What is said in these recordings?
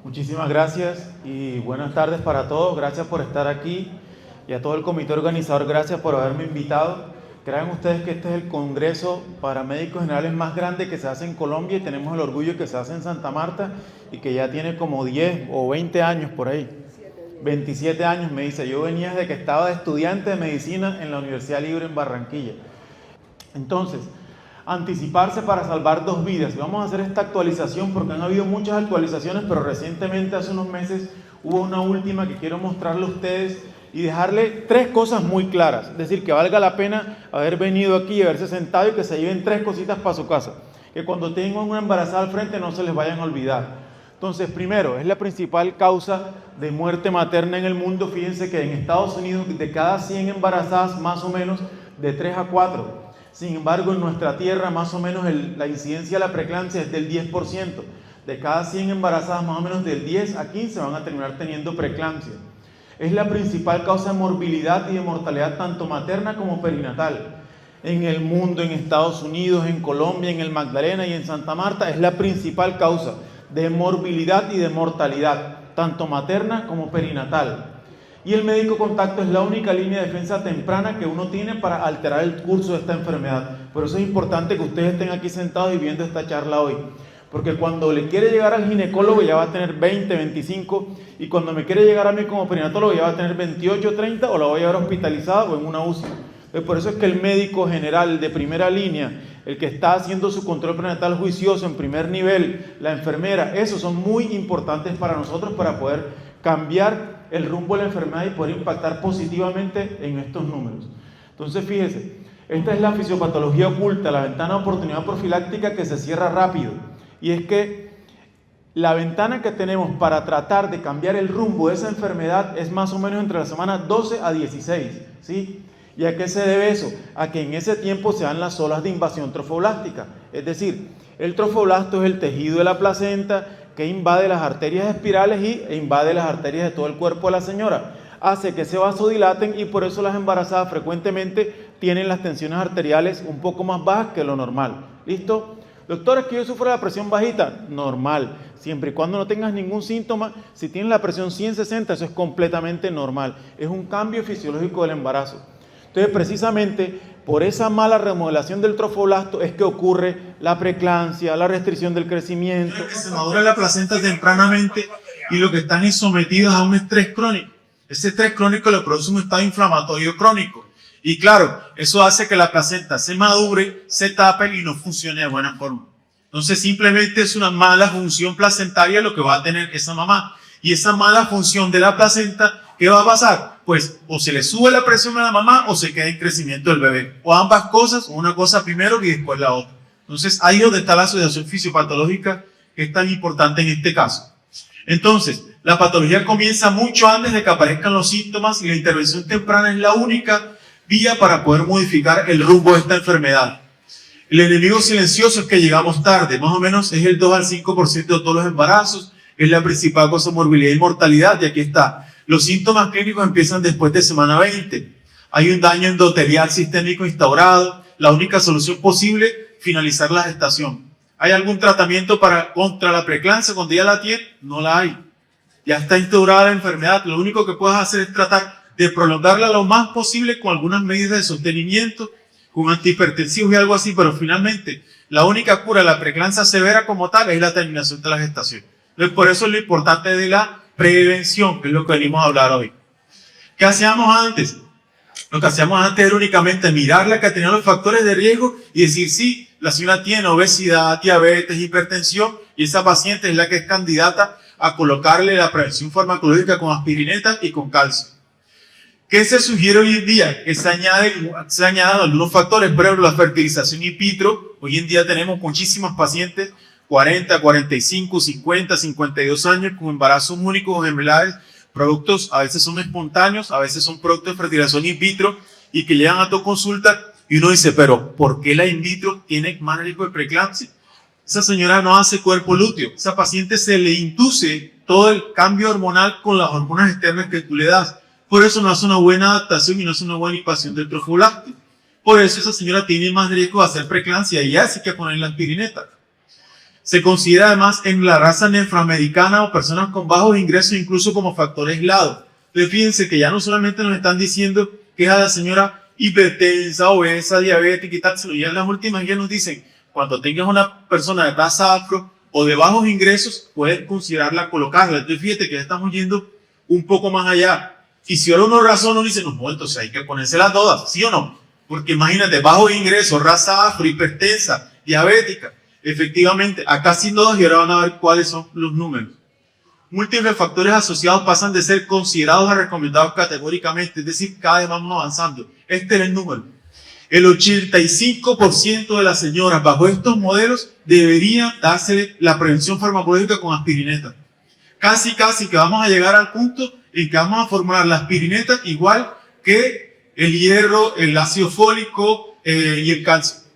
Muchísimas gracias y buenas tardes para todos. Gracias por estar aquí y a todo el comité organizador, gracias por haberme invitado. Crean ustedes que este es el Congreso para Médicos Generales más grande que se hace en Colombia y tenemos el orgullo que se hace en Santa Marta y que ya tiene como 10 o 20 años por ahí. 27 años me dice, yo venía desde que estaba de estudiante de medicina en la Universidad Libre en Barranquilla. Entonces, anticiparse para salvar 2 vidas. Vamos a hacer esta actualización porque han habido muchas actualizaciones, pero recientemente, hace unos meses, hubo una última que quiero mostrarle a ustedes y dejarle 3 cosas muy claras. Es decir, que valga la pena haber venido aquí y haberse sentado y que se lleven 3 cositas para su casa. Que cuando tengan una embarazada al frente no se les vayan a olvidar. Entonces, primero, es la principal causa de muerte materna en el mundo. Fíjense que en Estados Unidos, de cada 100 embarazadas, más o menos de 3 a 4. Sin embargo, en nuestra tierra, más o menos la incidencia de la preeclampsia es del 10%. De cada 100 embarazadas, más o menos del 10 a 15 van a terminar teniendo preeclampsia. Es la principal causa de morbilidad y de mortalidad tanto materna como perinatal. En el mundo, en Estados Unidos, en Colombia, en el Magdalena y en Santa Marta, es la principal causa de morbilidad y de mortalidad, tanto materna como perinatal. Y el médico contacto es la única línea de defensa temprana que uno tiene para alterar el curso de esta enfermedad. Por eso es importante que ustedes estén aquí sentados y viendo esta charla hoy. Porque cuando le quiere llegar al ginecólogo ya va a tener 20, 25, y cuando me quiere llegar a mí como perinatólogo ya va a tener 28, 30, o la voy a llevar hospitalizada o en una UCI. Entonces, por eso es que el médico general de primera línea, el que está haciendo su control prenatal juicioso en primer nivel, la enfermera, esos son muy importantes para nosotros para poder cambiar el rumbo de la enfermedad y poder impactar positivamente en estos números. Entonces, fíjese, esta es la fisiopatología oculta, la ventana de oportunidad profiláctica que se cierra rápido. Y es que la ventana que tenemos para tratar de cambiar el rumbo de esa enfermedad es más o menos entre la semana 12 a 16, ¿sí? ¿Y a qué se debe eso? A que en ese tiempo se dan las olas de invasión trofoblástica. Es decir, el trofoblasto es el tejido de la placenta que invade las arterias espirales e invade las arterias de todo el cuerpo de la señora. Hace que se vasodilaten y por eso las embarazadas frecuentemente tienen las tensiones arteriales un poco más bajas que lo normal. ¿Listo? Doctor, es que yo sufro de la presión bajita. Normal. Siempre y cuando no tengas ningún síntoma, si tienes la presión 160, eso es completamente normal. Es un cambio fisiológico del embarazo. Entonces, precisamente por esa mala remodelación del trofoblasto es que ocurre la preeclampsia, la restricción del crecimiento. Que se madura la placenta tempranamente y lo que están es sometidos a un estrés crónico. Ese estrés crónico le produce un estado inflamatorio crónico. Y claro, eso hace que la placenta se madure, se tape y no funcione de buena forma. Entonces, simplemente es una mala función placentaria lo que va a tener esa mamá. Y esa mala función de la placenta, ¿qué va a pasar? Pues o se le sube la presión a la mamá o se queda en crecimiento del bebé. O ambas cosas, o una cosa primero y después la otra. Entonces, ahí es donde está la asociación fisiopatológica que es tan importante en este caso. Entonces, la patología comienza mucho antes de que aparezcan los síntomas y la intervención temprana es la única vía para poder modificar el rumbo de esta enfermedad. El enemigo silencioso es que llegamos tarde, más o menos es el 2 al 5% de todos los embarazos, es la principal causa de morbilidad y mortalidad, y aquí está. Los síntomas clínicos empiezan después de semana 20. Hay un daño endotelial sistémico instaurado. La única solución posible, finalizar la gestación. ¿Hay algún tratamiento contra la preeclampsia cuando ya la tiene? No la hay. Ya está instaurada la enfermedad. Lo único que puedes hacer es tratar de prolongarla lo más posible con algunas medidas de sostenimiento, con antihipertensivos y algo así, pero finalmente la única cura de la preeclampsia severa como tal es la terminación de la gestación. Entonces, por eso es lo importante de la prevención, que es lo que venimos a hablar hoy. ¿Qué hacíamos antes? Lo que hacíamos antes era únicamente mirar la que tenía los factores de riesgo y decir, sí, la señora tiene obesidad, diabetes, hipertensión, y esa paciente es la que es candidata a colocarle la prevención farmacológica con aspirineta y con calcio. ¿Qué se sugiere hoy en día? Que se añadan algunos factores, por ejemplo, la fertilización in vitro. Hoy en día tenemos muchísimas pacientes 40, 45, 50, 52 años con embarazos únicos o gemelares, productos a veces son espontáneos, a veces son productos de fertilización in vitro y que llegan a tu consulta y uno dice, pero ¿por qué la in vitro tiene más riesgo de preeclampsia? Esa señora no hace cuerpo lúteo, esa paciente se le induce todo el cambio hormonal con las hormonas externas que tú le das. Por eso no hace una buena adaptación y no hace una buena inhibición del trofoblasto. Por eso esa señora tiene más riesgo de hacer preeclampsia y ya sí que poner la aspirineta. Se considera además en la raza nefroamericana o personas con bajos ingresos incluso como factor aislado. Entonces fíjense que ya no solamente nos están diciendo que es a la señora hipertensa, obesa, diabética y tal, sino ya en las últimas ya nos dicen, cuando tengas una persona de raza afro o de bajos ingresos, puedes considerarla colocarla. Entonces fíjate que ya estamos yendo un poco más allá. Y si ahora uno razona, uno dice, no, entonces hay que ponérselas todas, ¿sí o no? Porque imagínate, bajos ingresos, raza afro, hipertensa, diabética. Efectivamente, acá sin dudas y ahora van a ver cuáles son los números. Múltiples factores asociados pasan de ser considerados a recomendados categóricamente, es decir, cada vez vamos avanzando. Este es el número. El 85% de las señoras bajo estos modelos deberían darse la prevención farmacológica con aspirineta. Casi que vamos a llegar al punto en que vamos a formular la aspirineta igual que el hierro, el ácido fólico y el calcio.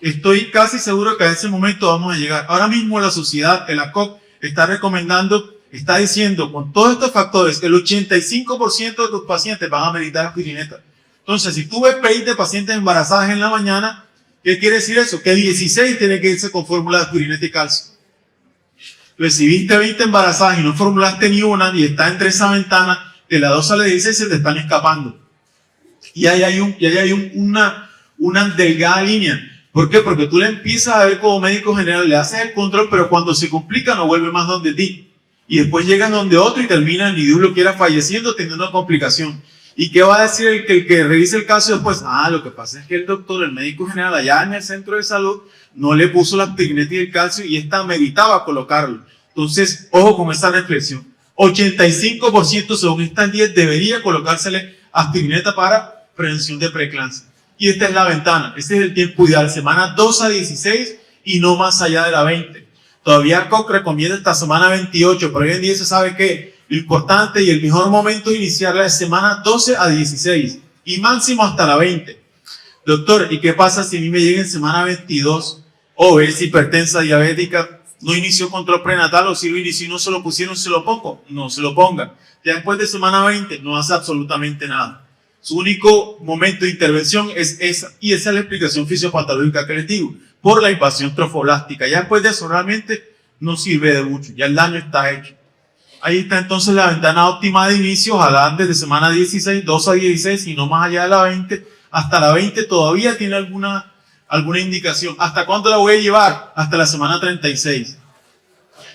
Estoy casi seguro que a ese momento vamos a llegar. Ahora mismo la sociedad, el ACOG, está recomendando, está diciendo, con todos estos factores, el 85% de tus pacientes van a meditar aspirineta. Entonces, si tú ves 20 pacientes embarazadas en la mañana, ¿qué quiere decir eso? Que 16 tienen que irse con fórmula de aspirineta y calcio. Entonces, si viste 20 embarazadas y no formulaste ni una, y está entre esa ventana, de la 2 a la 16 se te están escapando. Y ahí hay una delgada línea. ¿Por qué? Porque tú le empiezas a ver como médico general, le haces el control, pero cuando se complica no vuelve más donde ti. Y después llegan donde otro y terminan, y Dios lo quiera, falleciendo, teniendo una complicación. ¿Y qué va a decir el que revise el caso después? Lo que pasa es que el doctor, el médico general allá en el centro de salud, no le puso la aspirineta y el calcio y esta meritaba colocarlo. Entonces, ojo con esa reflexión. 85% según estas 10 debería colocársele aspirineta para prevención de preeclampsia. Y esta es la ventana, este es el tiempo ideal, semana 2 a 16 y no más allá de la 20. Todavía COC recomienda esta semana 28, pero hoy en día se sabe que lo importante y el mejor momento de iniciarla es semana 12 a 16 y máximo hasta la 20. Doctor, ¿y qué pasa si a mí me llega en semana 22 obesa, hipertensa, diabética? No inició control prenatal, o si lo inició y no se lo pusieron, se lo pongo. No se lo ponga. Ya después de semana 20 no hace absolutamente nada. Su único momento de intervención es esa, y esa es la explicación fisiopatológica que les digo, por la invasión trofoblástica. Ya después de eso realmente no sirve de mucho, ya el daño está hecho. Ahí está entonces la ventana óptima de inicio, ojalá antes de semana 16, 2 a 16 y no más allá de la 20. Hasta la 20 todavía tiene alguna indicación. ¿Hasta cuándo la voy a llevar? Hasta la semana 36.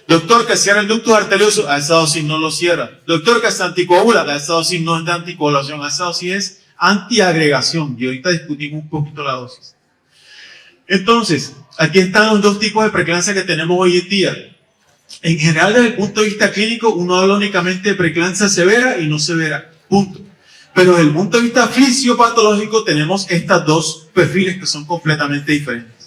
Doctor, que cierra el ducto arterioso, a esa dosis no lo cierra. Doctor, que se anticoagula, a esa dosis no es de anticoagulación, a esa dosis es antiagregación. Y ahorita discutimos un poquito la dosis. Entonces, aquí están los dos tipos de preeclampsia que tenemos hoy en día. En general, desde el punto de vista clínico, uno habla únicamente de preeclampsia severa y no severa. Punto. Pero desde el punto de vista fisiopatológico, tenemos estos dos perfiles que son completamente diferentes.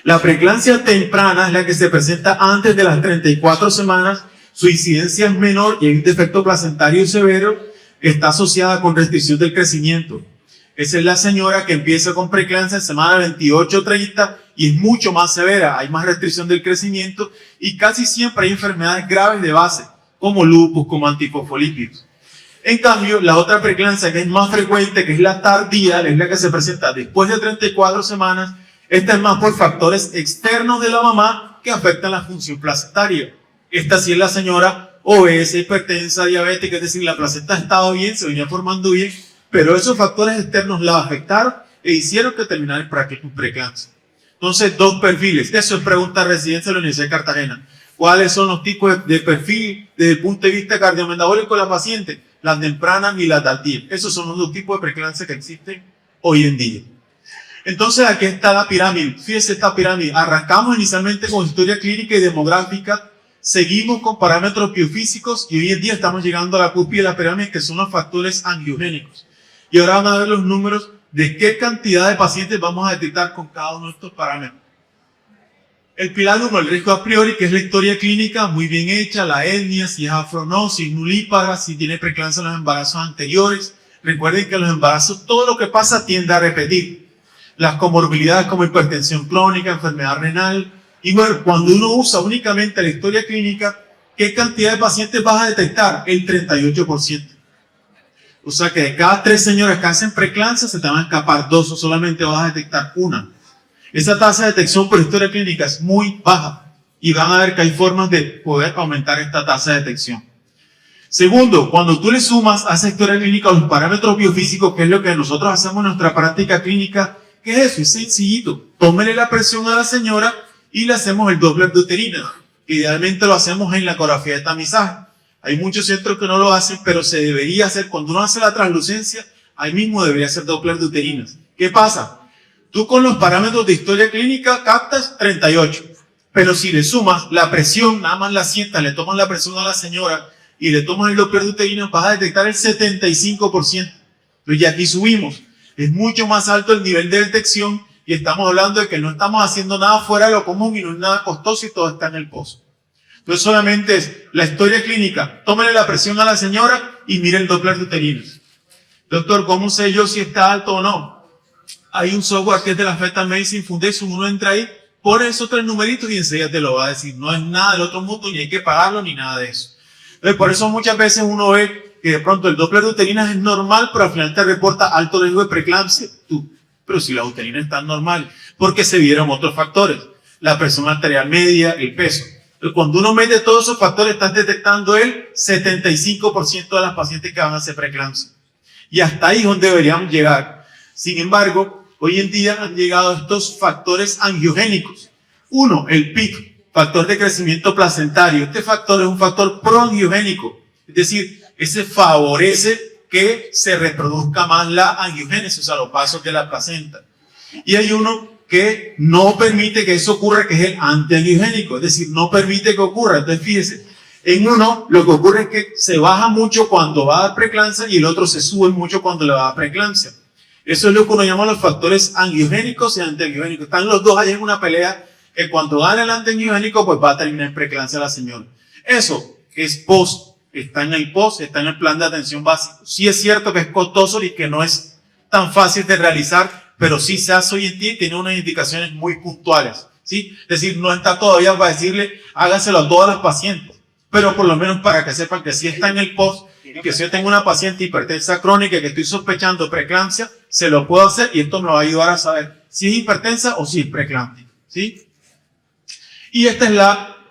La preeclampsia temprana es la que se presenta antes de las 34 semanas, su incidencia es menor y hay un defecto placentario severo que está asociada con restricción del crecimiento. Esa es la señora que empieza con preeclampsia en semana 28-30 y es mucho más severa, hay más restricción del crecimiento y casi siempre hay enfermedades graves de base, como lupus, como antifosfolípidos. En cambio, la otra preeclampsia que es más frecuente, que es la tardía, es la que se presenta después de 34 semanas, esta es más por factores externos de la mamá que afectan la función placentaria. Esta sí es la señora obesa, hipertensa, diabética, es decir, la placenta ha estado bien, se venía formando bien, pero esos factores externos la afectaron e hicieron que terminara el preeclampsia. Entonces, dos perfiles. Eso es pregunta residencia de la Universidad de Cartagena. ¿Cuáles son los tipos de perfil desde el punto de vista cardiometabólico de la paciente? La temprana y la tardía. Esos son los dos tipos de preeclampsia que existen hoy en día. Entonces, aquí está la pirámide. Fíjense esta pirámide. Arrancamos inicialmente con historia clínica y demográfica. Seguimos con parámetros biofísicos y hoy en día estamos llegando a la cúspide de la pirámide, que son los factores angiogénicos. Y ahora van a ver los números de qué cantidad de pacientes vamos a detectar con cada uno de estos parámetros. El pilar 1, el riesgo a priori, que es la historia clínica muy bien hecha, la etnia, si es afro o no, si es nulípaga, si tiene preeclampsia en los embarazos anteriores. Recuerden que en los embarazos todo lo que pasa tiende a repetir. Las comorbilidades como hipertensión crónica, enfermedad renal. Y bueno, cuando uno usa únicamente la historia clínica, ¿qué cantidad de pacientes vas a detectar? El 38%. O sea que de cada 3 señoras que hacen preeclampsia se te van a escapar 2 o solamente vas a detectar una. Esa tasa de detección por historia clínica es muy baja y van a ver que hay formas de poder aumentar esta tasa de detección. Segundo, cuando tú le sumas a esa historia clínica los parámetros biofísicos, que es lo que nosotros hacemos en nuestra práctica clínica, ¿qué es eso? Es sencillito. Tómele la presión a la señora y le hacemos el Doppler de uterina. Idealmente lo hacemos en la ecografía de tamizaje. Hay muchos centros que no lo hacen, pero se debería hacer. Cuando uno hace la translucencia, ahí mismo debería hacer Doppler de uterinas. ¿Qué pasa? Tú con los parámetros de historia clínica captas 38. Pero si le sumas la presión, nada más la sientas, le tomas la presión a la señora y le tomas el Doppler de uterinas, vas a detectar el 75%. Entonces ya aquí subimos. Es mucho más alto el nivel de detección y estamos hablando de que no estamos haciendo nada fuera de lo común y no es nada costoso y todo está en el pozo. Entonces solamente es la historia clínica. Tómale la presión a la señora y mire el Doppler de uterinas. Doctor, ¿cómo sé yo si está alto o no? Hay un software que es de la Fetal Medicine Foundation. Uno entra ahí, pone esos 3 numeritos y enseguida te lo va a decir. No es nada del otro mundo, ni hay que pagarlo, ni nada de eso. Entonces, por eso muchas veces uno ve que de pronto el Doppler de uterinas es normal, pero al final te reporta alto riesgo de preeclampsia. Pero si la uterina está normal, porque se vieron otros factores. La presión arterial media, el peso. Cuando uno mete todos esos factores, estás detectando el 75% de las pacientes que van a hacer preeclampsia. Y hasta ahí es donde deberíamos llegar. Sin embargo, hoy en día han llegado estos factores angiogénicos. Uno, el PIC, factor de crecimiento placentario. Este factor es un factor proangiogénico. Es decir, ese favorece que se reproduzca más la angiogénesis, o sea, los vasos de la placenta. Y hay uno que no permite que eso ocurra, que es el antiangiogénico, es decir, no permite que ocurra. Entonces, fíjese, en uno lo que ocurre es que se baja mucho cuando va a dar preeclampsia y el otro se sube mucho cuando le va a dar preeclampsia. Eso es lo que uno llama los factores angiogénicos y antiangiogénicos. Están los dos allá en una pelea que cuando gana el antiangiogénico, pues va a terminar en preeclampsia la señora. Eso es post, está en el post, está en el plan de atención básico. Sí es cierto que es costoso y que no es tan fácil de realizar, pero sí se hace hoy en día y tiene unas indicaciones muy puntuales, ¿sí? Es decir, no está todavía para decirle, hágaselo a todas las pacientes, pero por lo menos para que sepan que sí está en el post y que si yo tengo una paciente hipertensa crónica que estoy sospechando preeclampsia, se lo puedo hacer y esto me va a ayudar a saber si es hipertensa o si es preeclámptica, ¿sí? Y esta es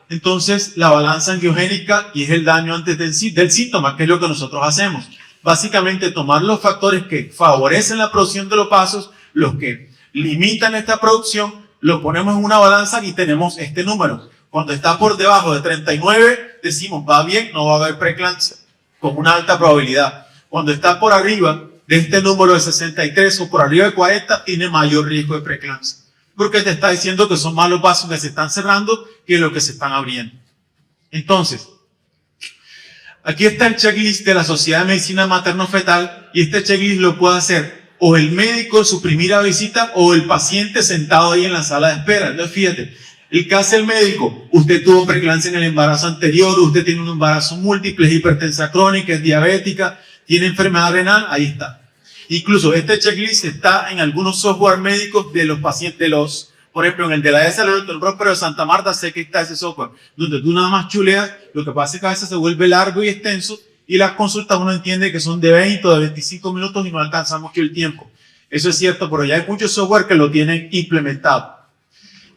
entonces, la balanza angiogénica y es el daño antes del síntoma, que es lo que nosotros hacemos. Básicamente, tomar los factores que favorecen la producción de los vasos, los que limitan esta producción, lo ponemos en una balanza y tenemos este número. Cuando está por debajo de 39, decimos, va bien, no va a haber preeclampsia, con una alta probabilidad. Cuando está por arriba de este número de 63 o por arriba de 40, tiene mayor riesgo de preeclampsia. Porque te está diciendo que son más los vasos que se están cerrando que los que se están abriendo. Entonces, aquí está el checklist de la Sociedad de Medicina Materno-Fetal y este checklist lo puede hacer o el médico en su primera visita o el paciente sentado ahí en la sala de espera. Entonces, fíjate, el que hace el médico, usted tuvo preeclampsia en el embarazo anterior, usted tiene un embarazo múltiple, es hipertensa crónica, es diabética, tiene enfermedad renal, ahí está. Incluso este checklist está en algunos software médicos de los pacientes, por ejemplo, en el de la ESA, el Dr. Próspero de Santa Marta, sé que está ese software, donde tú nada más chuleas, lo que pasa es que a veces se vuelve largo y extenso, y las consultas uno entiende que son de 20 o de 25 minutos y no alcanzamos que el tiempo. Eso es cierto, pero ya hay muchos software que lo tienen implementado.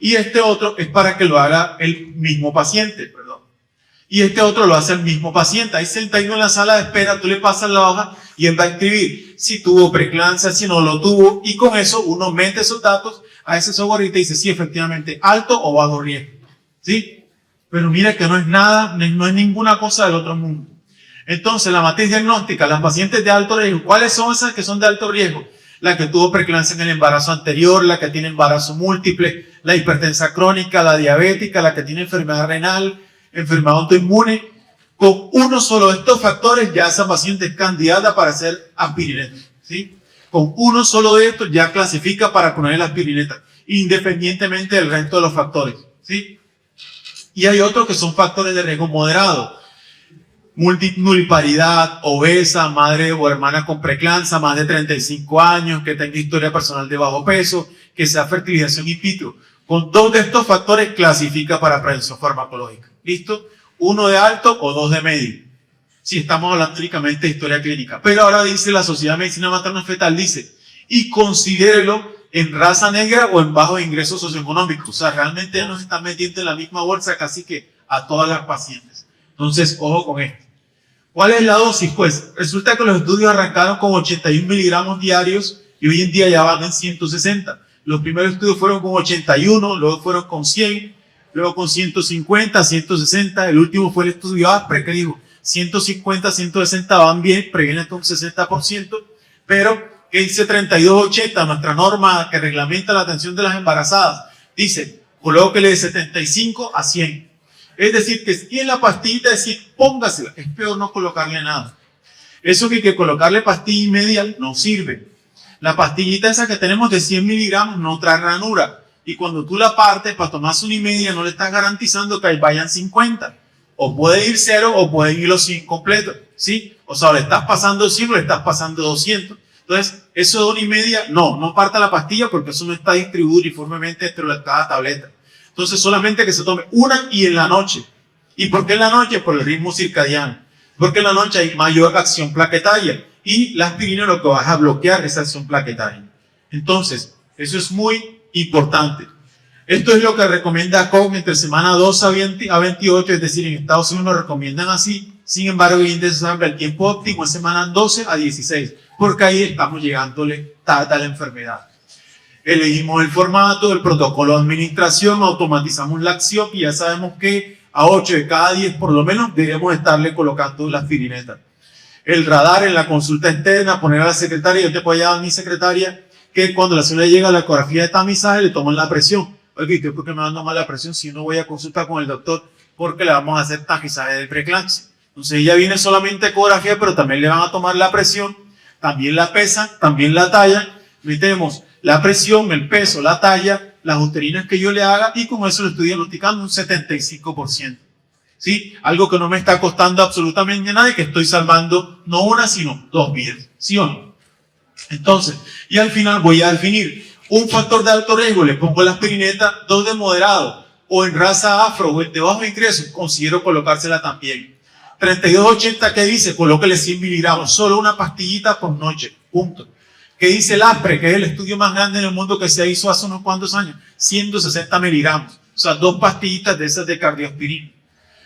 Y este otro es para que lo haga el mismo paciente, perdón. Y este otro lo hace el mismo paciente. Ahí sentado en la sala de espera, tú le pasas la hoja y él va a escribir si tuvo preeclampsia, si no lo tuvo, y con eso uno mete esos datos a ese software y te dice si efectivamente alto o bajo riesgo, ¿sí? Pero mira que no es nada, no es ninguna cosa del otro mundo. Entonces, la matriz diagnóstica, las pacientes de alto riesgo, ¿cuáles son esas que son de alto riesgo? La que tuvo preeclampsia en el embarazo anterior, la que tiene embarazo múltiple, la hipertensa crónica, la diabética, la que tiene enfermedad renal, enfermedad autoinmune. Con uno solo de estos factores ya esa paciente es candidata para hacer aspirineta, ¿sí? Con uno solo de estos ya clasifica para poner la aspirineta, independientemente del resto de los factores, ¿sí? Y hay otros que son factores de riesgo moderado. Multinulparidad, obesa, madre o hermana con preeclampsia, más de 35 años, que tenga historia personal de bajo peso, que sea fertilización in vitro. Con 2 de estos factores clasifica para prevención farmacológica. ¿Listo? 1 de alto o 2 de medio. Si estamos hablando únicamente de historia clínica. Pero ahora dice la Sociedad de Medicina Materno-Fetal, dice, y considérelo en raza negra o en bajos ingresos socioeconómicos. O sea, realmente nos están metiendo en la misma bolsa casi que a todas las pacientes. Entonces, ojo con esto. ¿Cuál es la dosis? Pues resulta que los estudios arrancaron con 81 miligramos diarios y hoy en día ya van en 160. Los primeros estudios fueron con 81, luego fueron con 100, luego con 150, 160. El último fue el estudio ASPRE que dijo 150, 160 van bien, previenen hasta un 60%, pero que dice 3280, nuestra norma que reglamenta la atención de las embarazadas, dice, colóquele de 75 a 100. Es decir, que si en la pastillita decir, póngasela, es peor no colocarle nada. Eso que hay que colocarle pastilla y media no sirve. La pastillita esa que tenemos de 100 miligramos no trae ranura. Y cuando tú la partes para tomarse una y media, no le estás garantizando que ahí vayan 50. O puede ir 0 o pueden ir los 100 completos. ¿Sí? O sea, le estás pasando 100 o le estás pasando 200. Entonces, eso de una y media, no parta la pastilla porque eso no está distribuido uniformemente entre cada tableta. Entonces, solamente que se tome una y en la noche. ¿Y por qué en la noche? Por el ritmo circadiano. Porque en la noche hay mayor acción plaquetaria. Y la aspirina lo que va a bloquear esa acción plaquetaria. Entonces, eso es muy importante. Esto es lo que recomienda COG entre semana 2 a 28, es decir, en Estados Unidos lo recomiendan así. Sin embargo, el índice Sampler, el tiempo óptimo es semana 12 a 16, porque ahí estamos llegándole a la enfermedad. Elegimos el formato, el protocolo de administración, automatizamos la acción y ya sabemos que a 8 de cada 10 por lo menos debemos estarle colocando la aspirineta. El radar en la consulta externa, poner a la secretaria, yo te puedo llevar a mi secretaria, que cuando la señora llega a la ecografía de tamizaje le toman la presión. Oye, ¿por qué me van a tomar la presión si no voy a consultar con el doctor? Porque le vamos a hacer tamizaje de preeclampsia. Entonces ella viene solamente a ecografía, pero también le van a tomar la presión, también la pesan, también la talla. Metemos la presión, el peso, la talla, las uterinas que yo le haga y con eso le estoy diagnosticando un 75%. ¿Sí? Algo que no me está costando absolutamente nada y que estoy salvando no una, sino 2 vidas. ¿Sí o no? Entonces, y al final voy a definir un factor de alto riesgo, le pongo la aspirineta, 2 de moderado, o en raza afro o de bajo ingreso, considero colocársela también. 3280, ¿qué dice? Colóquele 100 miligramos, solo una pastillita por noche, punto. ¿Qué dice el ASPRE? Que es el estudio más grande en el mundo que se hizo hace unos cuantos años, 160 miligramos, o sea, 2 pastillitas de esas de cardioaspirina.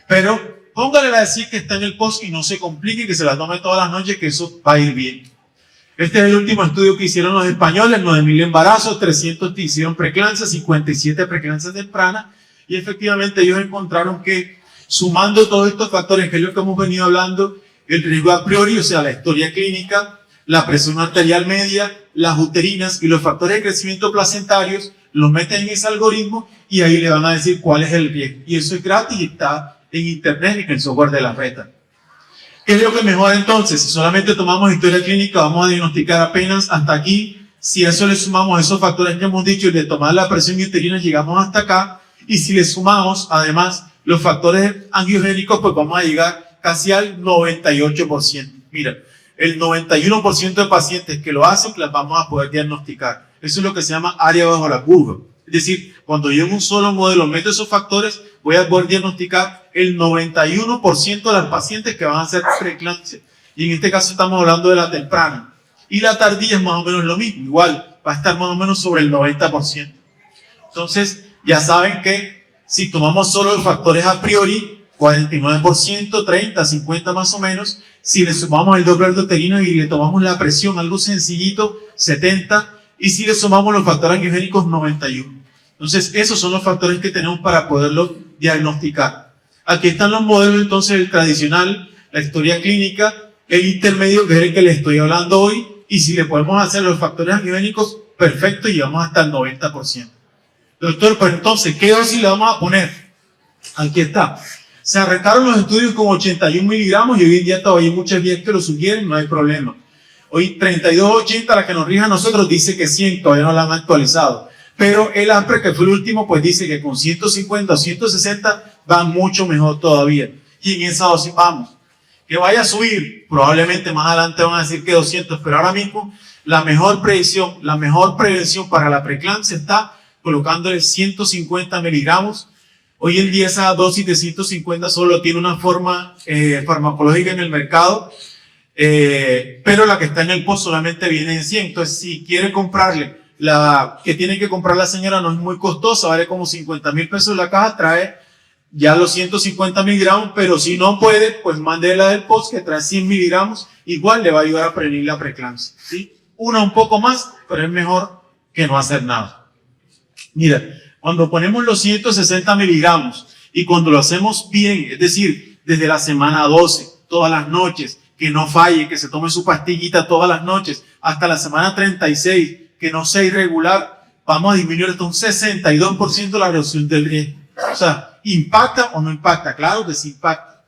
Pero póngale a decir que está en el post y no se complique, que se la tome todas las noches, que eso va a ir bien. Este es el último estudio que hicieron los españoles, 9.000 embarazos, 300 hicieron preeclampsia, 57 preeclampsia temprana, y efectivamente ellos encontraron que sumando todos estos factores, que es lo que hemos venido hablando, el riesgo a priori, o sea, la historia clínica, la presión arterial media, las uterinas y los factores de crecimiento placentarios, los meten en ese algoritmo y ahí le van a decir cuál es el riesgo. Y eso es gratis y está en internet y en el software de la RETA. ¿Qué es lo que mejora entonces? Si solamente tomamos historia clínica, vamos a diagnosticar apenas hasta aquí. Si a eso le sumamos esos factores que hemos dicho y de tomar la presión uterina, llegamos hasta acá. Y si le sumamos, además, los factores angiogénicos, pues vamos a llegar casi al 98%. Mira, el 91% de pacientes que lo hacen, las vamos a poder diagnosticar. Eso es lo que se llama área bajo la curva. Es decir, cuando yo en un solo modelo meto esos factores, voy a poder diagnosticar el 91% de las pacientes que van a hacer preeclampsia. Y en este caso estamos hablando de la temprana. Y la tardía es más o menos lo mismo. Igual, va a estar más o menos sobre el 90%. Entonces, ya saben que si tomamos solo los factores a priori, 49%, 30, 50 más o menos. Si le sumamos el Doppler de uterina y le tomamos la presión, algo sencillito, 70. Y si le sumamos los factores angiogénicos, 91. Entonces, esos son los factores que tenemos para poderlo diagnosticar. Aquí están los modelos, entonces, el tradicional, la historia clínica, el intermedio, que es el que les estoy hablando hoy, y si le podemos hacer los factores angiogénicos, perfecto, y llegamos hasta el 90%. Doctor, pero entonces, ¿qué dosis le vamos a poner? Aquí está. Se arrancaron los estudios con 81 miligramos y hoy en día todavía hay muchas vías que lo sugieren, no hay problema. Hoy 3280, la que nos rige a nosotros, dice que 100, todavía no la han actualizado. Pero el ASPRE, que fue el último, pues dice que con 150 o 160 va mucho mejor todavía. Y en esa dosis vamos. Que vaya a subir, probablemente más adelante van a decir que 200, pero ahora mismo la mejor predicción, la mejor prevención para la preeclampsia está colocándole 150 miligramos. Hoy en día esa dosis de 150 solo tiene una forma farmacológica en el mercado, pero la que está en el post solamente viene en 100. Entonces, si quiere comprarle la que tiene que comprar la señora no es muy costosa, vale como 50,000 pesos la caja, trae ya los 150 miligramos, pero si no puede, pues mande la del post que trae 100 miligramos, igual le va a ayudar a prevenir la preeclampsia, ¿sí? Una un poco más, pero es mejor que no hacer nada. Mira, cuando ponemos los 160 miligramos y cuando lo hacemos bien, es decir, desde la semana 12, todas las noches, que no falle, que se tome su pastillita todas las noches, hasta la semana 36, que no sea irregular, vamos a disminuir hasta un 62% la reducción del riesgo. O sea, ¿impacta o no impacta? Claro que sí impacta.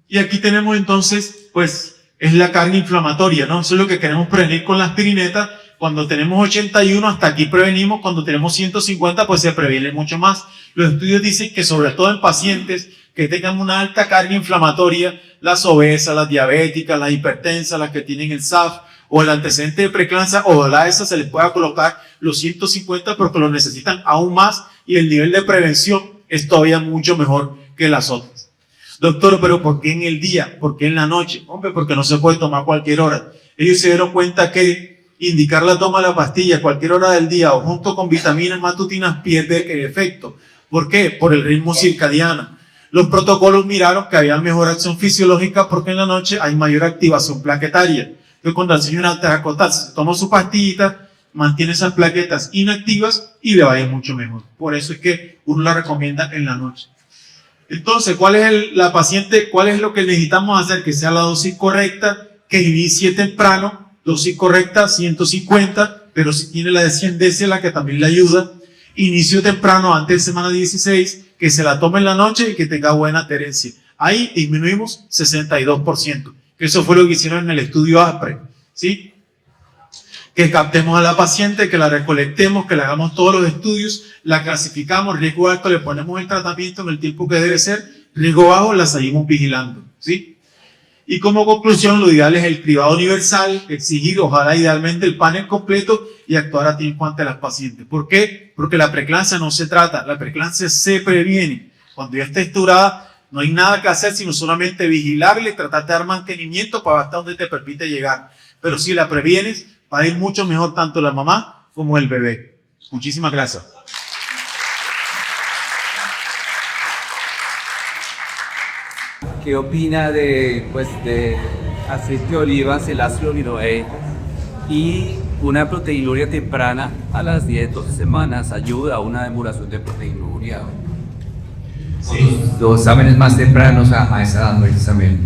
Y aquí tenemos entonces, pues, es la carga inflamatoria, ¿no? Eso es lo que queremos prevenir con la aspirineta. Cuando tenemos 81, hasta aquí prevenimos. Cuando tenemos 150, pues se previene mucho más. Los estudios dicen que sobre todo en pacientes que tengan una alta carga inflamatoria, las obesas, las diabéticas, las hipertensas, las que tienen el SAF o el antecedente de preeclampsia o la ESA, se les pueda colocar los 150 porque lo necesitan aún más y el nivel de prevención es todavía mucho mejor que las otras. Doctor, pero ¿por qué en el día? ¿Por qué en la noche? Hombre, porque no se puede tomar a cualquier hora. Ellos se dieron cuenta que indicar la toma de la pastilla a cualquier hora del día o junto con vitaminas matutinas pierde el efecto. ¿Por qué? Por el ritmo circadiano. Los protocolos miraron que había mejor acción fisiológica porque en la noche hay mayor activación plaquetaria. Entonces, cuando la señora te acostarse, se toma su pastillita, mantiene esas plaquetas inactivas y le va a ir mucho mejor. Por eso es que uno la recomienda en la noche. Entonces, ¿cuál es la paciente? ¿Cuál es lo que necesitamos hacer? Que sea la dosis correcta, que inicie temprano, dosis correcta 150, pero si tiene la de 100 dC, la que también le ayuda. Inicio temprano, antes de semana 16, que se la tome en la noche y que tenga buena adherencia. Ahí disminuimos 62%, que eso fue lo que hicieron en el estudio ASPRE, ¿sí? Que captemos a la paciente, que la recolectemos, que le hagamos todos los estudios, la clasificamos, riesgo alto, le ponemos el tratamiento en el tiempo que debe ser, riesgo bajo, la seguimos vigilando, ¿sí? Y como conclusión, lo ideal es el cribado universal, exigir, ojalá idealmente, el panel completo y actuar a tiempo ante las pacientes. ¿Por qué? Porque la preeclampsia no se trata, la preeclampsia se previene. Cuando ya está estructurada, no hay nada que hacer, sino solamente vigilarle, tratar de dar mantenimiento para hasta donde te permite llegar. Pero si la previenes, va a ir mucho mejor tanto la mamá como el bebé. Muchísimas gracias. ¿Qué opina de aceite de olivas, el ácido amino E y una proteinuria temprana a las 10-12 semanas? Ayuda a una demuración de proteinuria. Sí. Los exámenes más tempranos a esa edad, precisamente.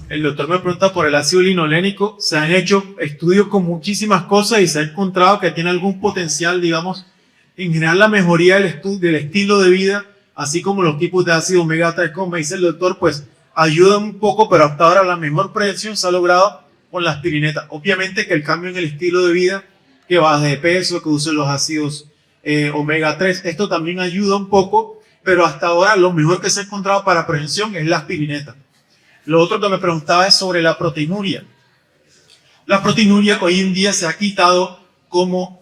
El doctor me pregunta por el ácido linolénico. Se han hecho estudios con muchísimas cosas y se ha encontrado que tiene algún potencial, digamos, en general la mejoría del estilo de vida, así como los tipos de ácido omega 3, como me dice el doctor, pues ayudan un poco, pero hasta ahora la mejor prevención se ha logrado con la aspirineta. Obviamente que el cambio en el estilo de vida, que baje de peso, que use los ácidos omega 3, esto también ayuda un poco, pero hasta ahora lo mejor que se ha encontrado para prevención es la aspirineta. Lo otro que me preguntaba es sobre la proteinuria. La proteinuria hoy en día se ha quitado como...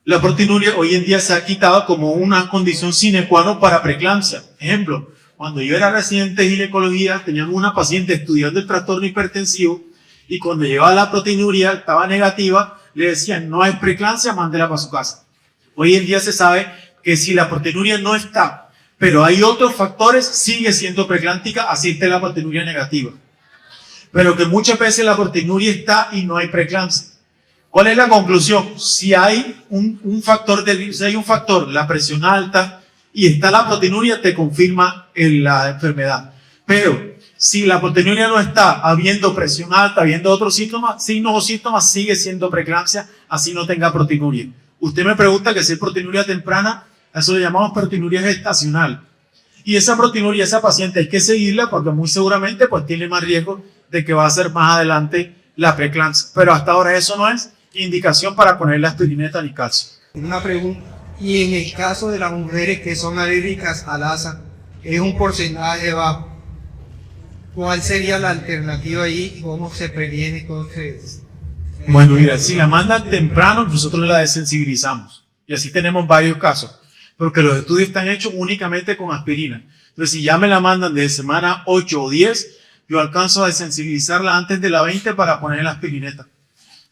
La proteinuria hoy en día se ha quitado como una condición sine qua non para preeclampsia. Ejemplo, cuando yo era residente de ginecología, teníamos una paciente estudiando el trastorno hipertensivo y cuando llegaba la proteinuria, estaba negativa, le decían, no hay preeclampsia, mándela para su casa. Hoy en día se sabe que si la proteinuria no está, pero hay otros factores, sigue siendo preeclámptica, así esté la proteinuria negativa. Pero que muchas veces la proteinuria está y no hay preeclampsia. ¿Cuál es la conclusión? Si hay un factor, la presión alta y está la proteinuria, te confirma la enfermedad. Pero si la proteinuria no está, habiendo presión alta, habiendo otros signos o síntomas, sigue siendo preeclampsia, así no tenga proteinuria. Usted me pregunta que si es proteinuria temprana, eso le llamamos proteinuria gestacional. Y esa proteinuria, esa paciente hay que seguirla porque muy seguramente pues tiene más riesgo de que va a ser más adelante la preeclampsia. Pero hasta ahora eso no es indicación para poner la aspirineta ni calcio. Una pregunta, y en el caso de las mujeres que son alérgicas al ASA, es un porcentaje bajo, ¿cuál sería la alternativa ahí y cómo se previene entonces? Bueno, mira, si la mandan temprano, nosotros la desensibilizamos. Y así tenemos varios casos, porque los estudios están hechos únicamente con aspirina. Entonces, si ya me la mandan de semana 8 o 10, yo alcanzo a desensibilizarla antes de la 20 para poner la aspirineta.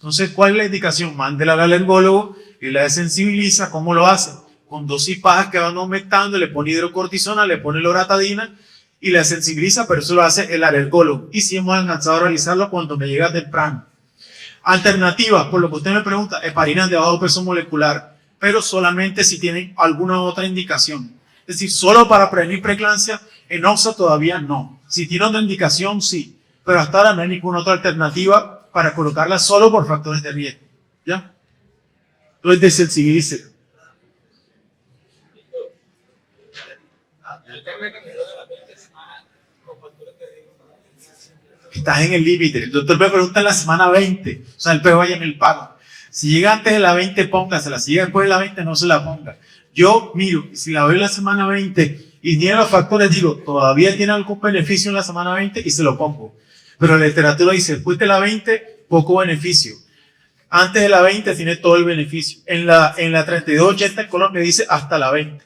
Entonces, ¿cuál es la indicación? Mándela al alergólogo y la desensibiliza. ¿Cómo lo hace? Con dosis bajas que van aumentando, le pone hidrocortisona, le pone loratadina y la sensibiliza, pero eso lo hace el alergólogo. Y si hemos alcanzado a realizarlo cuando me llega temprano. Alternativas, por lo que usted me pregunta, heparinas de bajo peso molecular, pero solamente si tienen alguna otra indicación. Es decir, solo para prevenir preeclampsia, en OXA todavía no. Si tiene otra indicación, sí. Pero hasta ahora no hay ninguna otra alternativa para colocarla solo por factores de riesgo. ¿Ya? Entonces, desensibilícelo. Estás en el límite. El doctor me pregunta en la semana 20. O sea, el pez vaya en el pago. Si llega antes de la 20, póngasela. Si llega después de la 20, no se la ponga. Yo miro, si la veo en la semana 20 y tiene los factores, digo, todavía tiene algún beneficio en la semana 20 y se lo pongo. Pero la literatura dice, después de la 20, poco beneficio. Antes de la 20 tiene todo el beneficio. En la 3280 en Colombia dice hasta la 20.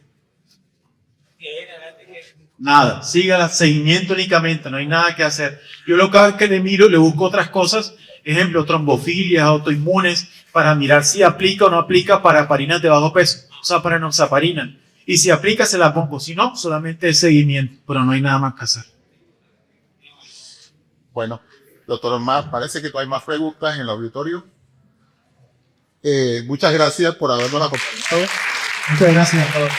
Nada, sígala, seguimiento únicamente, no hay nada que hacer. Yo lo que le miro, le busco otras cosas, ejemplo, trombofilias, autoinmunes, para mirar si aplica o no aplica para heparinas de bajo peso, o sea, para enoxaparina. Y si aplica, se la pongo, si no, solamente es seguimiento, pero no hay nada más que hacer. Bueno, doctor Omar, parece que no hay más preguntas en el auditorio. Muchas gracias por habernos acompañado. Muchas gracias a todos.